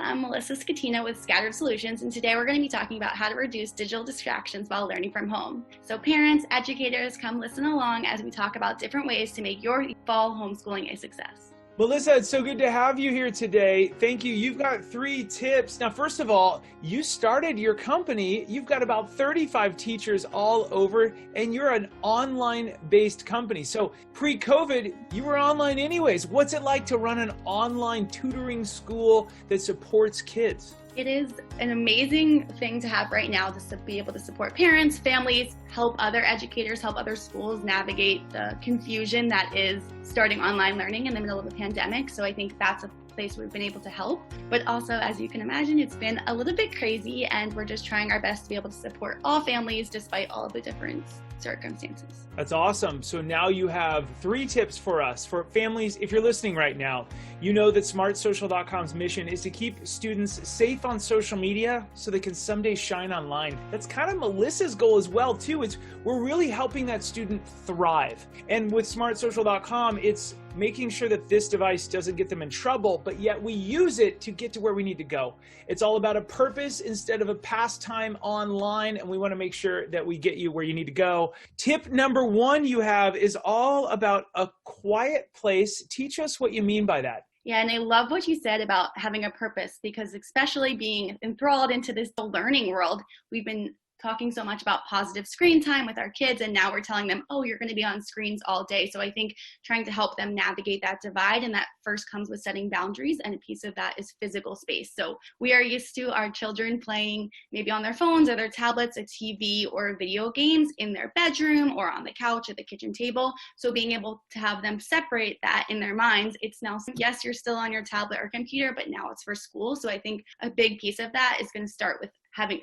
I'm Melissa Scatena with Scattered Solutions, and today we're going to be talking about how to reduce digital distractions while learning from home. So parents, educators, come listen along as we talk about different ways to make your fall homeschooling a success. Melissa, it's so good to have you here today. Thank you. You've got 3 tips. Now, first of all, you started your company. You've got about 35 teachers all over, and you're an online-based company. So pre-COVID, you were online anyways. What's it like to run an online tutoring school that supports kids? It is an amazing thing to have right now to be able to support parents, families, help other educators, help other schools navigate the confusion that is starting online learning in the middle of a pandemic. So I think that's a place we've been able to help. But also, as you can imagine, it's been a little bit crazy, and we're just trying our best to be able to support all families despite all of the different circumstances. That's awesome. So now you have 3 tips for us, for families. If you're listening right now, you know that smartsocial.com's mission is to keep students safe on social media so they can someday shine online. That's kind of Melissa's goal as well, too. We're really helping that student thrive. And with smartsocial.com, it's making sure that this device doesn't get them in trouble, but yet we use it to get to where we need to go. It's all about a purpose instead of a pastime online, and we want to make sure that we get you where you need to go. Tip number 1 you have is all about a quiet place. Teach us what you mean by that. Yeah, and I love what you said about having a purpose, because especially being enthralled into this learning world, we've been talking so much about positive screen time with our kids, and now we're telling them, oh, you're going to be on screens all day. So I think trying to help them navigate that divide, and that first comes with setting boundaries, and a piece of that is physical space. So we are used to our children playing maybe on their phones or their tablets, a TV or video games in their bedroom or on the couch at the kitchen table. So being able to have them separate that in their minds, it's now, yes, you're still on your tablet or computer, but now it's for school. So I think a big piece of that is going to start with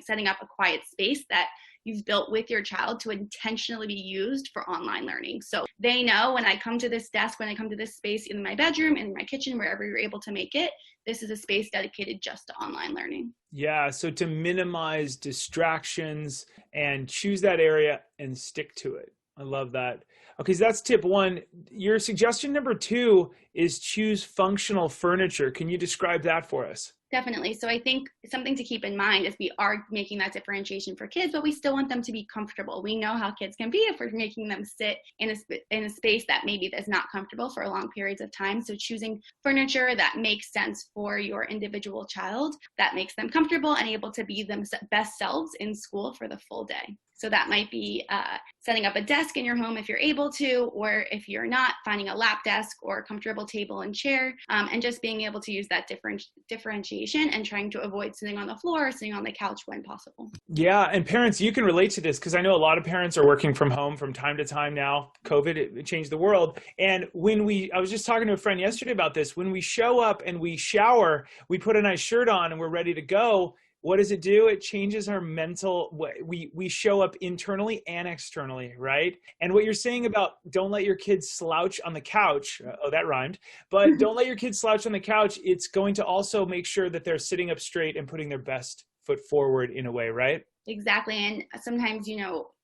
setting up a quiet space that you've built with your child to intentionally be used for online learning. So they know, when I come to this desk, when I come to this space in my bedroom, in my kitchen, wherever you're able to make it, this is a space dedicated just to online learning. Yeah, so to minimize distractions and choose that area and stick to it. I love that. Okay, so that's tip 1. Your suggestion number 2 is choose functional furniture. Can you describe that for us? Definitely. So I think something to keep in mind is we are making that differentiation for kids, but we still want them to be comfortable. We know how kids can be if we're making them sit in a space that maybe is not comfortable for long periods of time. So choosing furniture that makes sense for your individual child, that makes them comfortable and able to be their best selves in school for the full day. So that might be setting up a desk in your home if you're able to, or if you're not, finding a lap desk or a comfortable table and chair, and just being able to use that differentiation and trying to avoid sitting on the floor or sitting on the couch when possible. Yeah, and parents, you can relate to this, because I know a lot of parents are working from home from time to time now. COVID, it changed the world. And I was just talking to a friend yesterday about this, when we show up and we shower, we put a nice shirt on and we're ready to go. What does it do? It changes our mental, we show up internally and externally, right? And what you're saying about don't let your kids slouch on the couch, oh, that rhymed, but don't let your kids slouch on the couch, it's going to also make sure that they're sitting up straight and putting their best foot forward in a way, right? Exactly. And sometimes,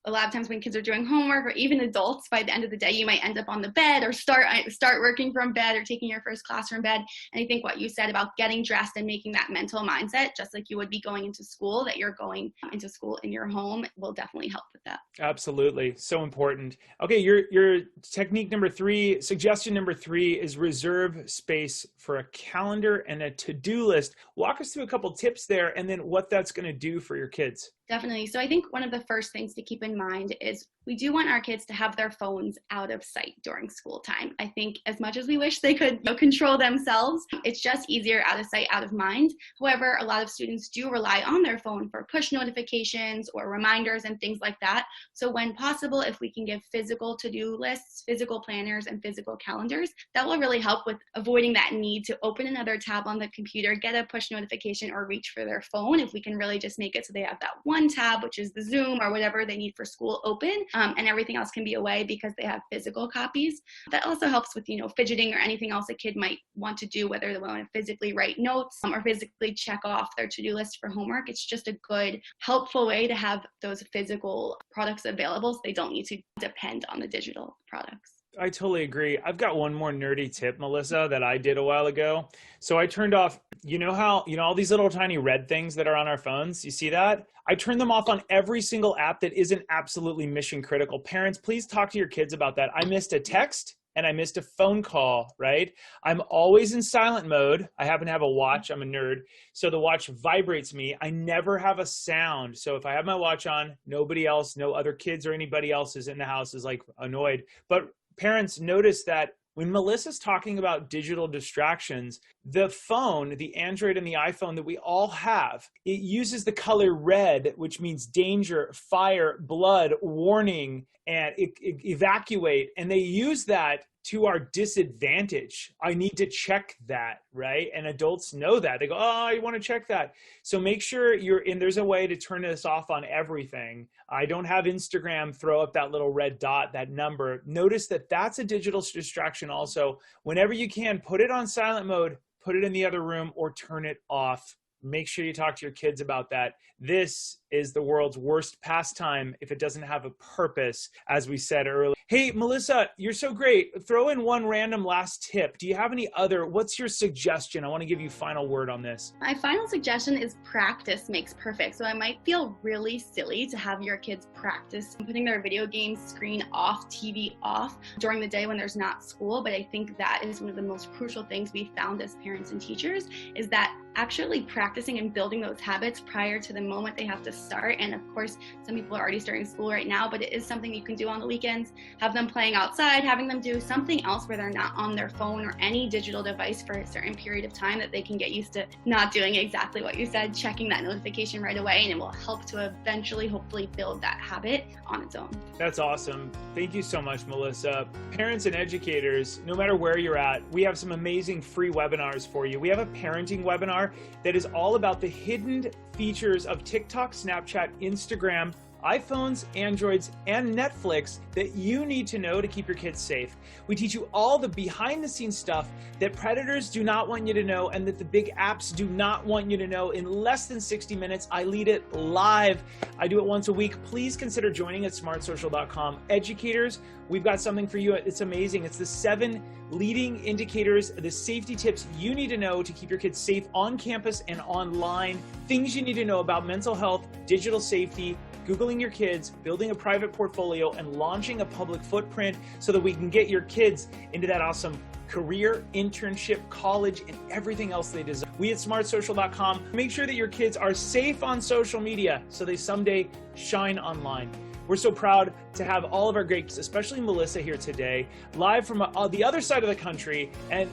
a lot of times when kids are doing homework, or even adults, by the end of the day, you might end up on the bed or start working from bed or taking your first class from bed. And I think what you said about getting dressed and making that mental mindset, just like you would be going into school, that you're going into school in your home, will definitely help with that. Absolutely. So important. Okay. Your technique number 3, suggestion number 3 is reserve space for a calendar and a to-do list. Walk us through a couple tips there, and then what that's going to do for your kids. Definitely. So I think one of the first things to keep in mind is we do want our kids to have their phones out of sight during school time. I think as much as we wish they could control themselves, it's just easier out of sight, out of mind. However, a lot of students do rely on their phone for push notifications or reminders and things like that. So when possible, if we can give physical to-do lists, physical planners, and physical calendars, that will really help with avoiding that need to open another tab on the computer, get a push notification, or reach for their phone. If we can really just make it so they have that one tab, which is the Zoom or whatever they need for school, open, and everything else can be away because they have physical copies. That also helps with, fidgeting or anything else a kid might want to do, whether they want to physically write notes or physically check off their to-do list for homework. It's just a good, helpful way to have those physical products available so they don't need to depend on the digital products. I totally agree. I've got one more nerdy tip, Melissa, that I did a while ago. So I turned off, all these little tiny red things that are on our phones. You see that? I turned them off on every single app that isn't absolutely mission critical. Parents, please talk to your kids about that. I missed a text and I missed a phone call, right? I'm always in silent mode. I happen to have a watch. I'm a nerd. So the watch vibrates me. I never have a sound. So if I have my watch on, nobody else, no other kids or anybody else is in the house is like annoyed. But parents, notice that when Melissa's talking about digital distractions, the phone, the Android and the iPhone that we all have, it uses the color red, which means danger, fire, blood, warning, and evacuate. And they use that to our disadvantage. I need to check that, right? And adults know that. They go, oh, you want to check that. So make sure there's a way to turn this off on everything. I don't have Instagram throw up that little red dot, that number. Notice that that's a digital distraction also. Whenever you can, put it on silent mode, put it in the other room, or turn it off. Make sure you talk to your kids about that. This is the world's worst pastime if it doesn't have a purpose, as we said earlier. Hey, Melissa, you're so great. Throw in one random last tip. Do you have any other? What's your suggestion? I want to give you final word on this. My final suggestion is practice makes perfect. So it might feel really silly to have your kids practice putting their video game screen off, TV off during the day when there's not school. But I think that is one of the most crucial things we found as parents and teachers is that actually practicing and building those habits prior to the moment they have to start. And of course, some people are already starting school right now, but it is something you can do on the weekends. Have them playing outside, having them do something else where they're not on their phone or any digital device for a certain period of time that they can get used to not doing exactly what you said, checking that notification right away, and it will help to eventually, hopefully, build that habit on its own. That's awesome. Thank you so much, Melissa. Parents and educators, no matter where you're at, we have some amazing free webinars for you. We have a parenting webinar that is all about the hidden features of TikTok, Snapchat, Instagram, iPhones, Androids, and Netflix that you need to know to keep your kids safe. We teach you all the behind-the-scenes stuff that predators do not want you to know and that the big apps do not want you to know in less than 60 minutes. I lead it live. I do it once a week. Please consider joining at smartsocial.com. Educators, we've got something for you. It's amazing. It's the 7 leading indicators, the safety tips you need to know to keep your kids safe on campus and online, things you need to know about mental health, digital safety, Googling your kids, building a private portfolio, and launching a public footprint so that we can get your kids into that awesome career, internship, college, and everything else they desire. We at smartsocial.com make sure that your kids are safe on social media so they someday shine online. We're so proud to have all of our greats, especially Melissa here today, live from the other side of the country. And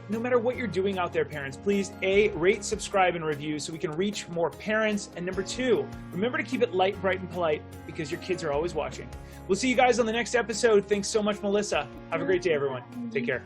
no matter what you're doing out there, parents, please rate, subscribe, and review so we can reach more parents. And number 2, remember to keep it light, bright, and polite because your kids are always watching. We'll see you guys on the next episode. Thanks so much, Melissa. Have a great day, everyone. Take care.